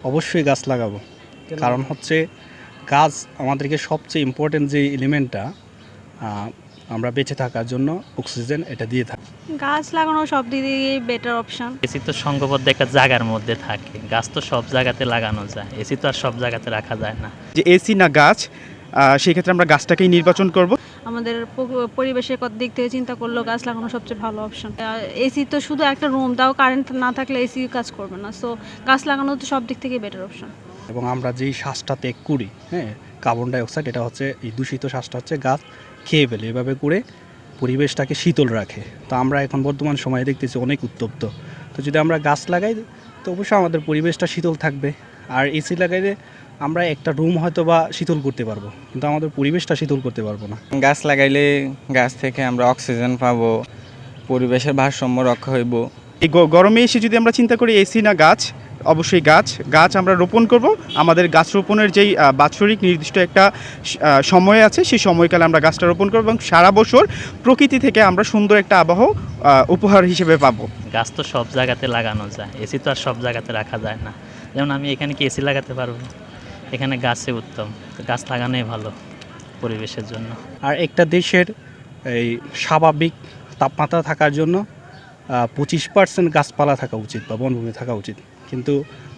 অবশ্যই গাছ লাগাবো। কারণ হচ্ছে গাছ আমাদেরকে সবচেয়ে ইম্পর্টেন্ট যে এলিমেন্টটা আমরা বেঁচে থাকার জন্য অক্সিজেন এটা দিয়ে থাকি। গাছ লাগানো সব দিক দিয়ে বেটার অপশন। এসি তো সংঘবদ্ধ একটা জায়গার মধ্যে থাকে, গাছ তো সব জায়গাতে লাগানো যায়, এসি তো আর সব জায়গাতে রাখা যায় না। যে এসি না গাছ, সেই ক্ষেত্রে আমরা গাছটাকেই নির্বাচন করব। আমাদের পরিবেশের দিক থেকে চিন্তা করলেও গাছ লাগানো সবচেয়ে ভালো অপশন। এসি তো শুধু একটা রুম, তাও কারেন্ট না থাকলে এসি কাজ করবে না। সো গাছ লাগানো তো সব দিক থেকে বেটার অপশন। এবং আমরা যেই শ্বাসটা ত্যাগ করি, কার্বন ডাইঅক্সাইড, এটা হচ্ছে এই দূষিত শ্বাসটা হচ্ছে গাছ খেয়ে ফেলে, এভাবে করে পরিবেশটাকে শীতল রাখে। তো আমরা এখন বর্তমান সময়ে দেখতেছি অনেক উত্তপ্ত। তো যদি আমরা গাছ লাগাই তো অবশ্যই আমাদের পরিবেশটা শীতল থাকবে। আর এসি লাগাইলে আমরা একটা রুম হয়তো বা শীতল করতে পারবো, কিন্তু আমাদের পরিবেশটা শীতল করতে পারবো না। গাছ লাগাইলে গাছ থেকে আমরা অক্সিজেন পাবো, পরিবেশের ভারসাম্য রক্ষা হইব। এই গরমে এসে যদি আমরা চিন্তা করি এসি না গাছ, অবশ্যই গাছ আমরা রোপণ করব। আমাদের গাছ রোপণের যেই বাৎসরিক নির্দিষ্ট একটা সময় আছে, সেই সময়কালে আমরা গাছটা রোপণ করব এবং সারা বছর প্রকৃতি থেকে আমরা সুন্দর একটা আবহাওয়া উপহার হিসেবে পাবো। গাছ তো সব জায়গাতে লাগানো যায়, এসি তো আর সব জায়গাতে রাখা যায় না। যেমন আমি এখানে কি এসি লাগাতে পারবো? এখানে গাছে উত্তম, তো গাছ লাগানোই ভালো পরিবেশের জন্য। আর একটা দেশের এই স্বাভাবিক তাপমাত্রা থাকার জন্য 25% গাছপালা থাকা উচিত বা বনভূমি থাকা উচিত, কিন্তু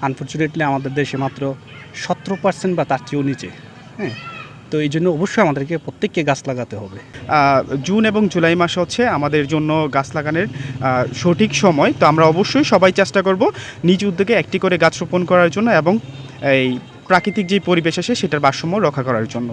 আনফর্চুনেটলি আমাদের দেশে মাত্র 17% বা তার চেয়েও নিচে। তো এই জন্য অবশ্যই আমাদেরকে প্রত্যেককে গাছ লাগাতে হবে। জুন এবং জুলাই মাস হচ্ছে আমাদের জন্য গাছ লাগানোর সঠিক সময়। তো আমরা অবশ্যই সবাই চেষ্টা করব নিজ উদ্যোগে একটি করে গাছ রোপণ করার জন্য এবং এই প্রাকৃতিক যে পরিবেশ আছে সেটার ভারসাম্য রক্ষা করার জন্য।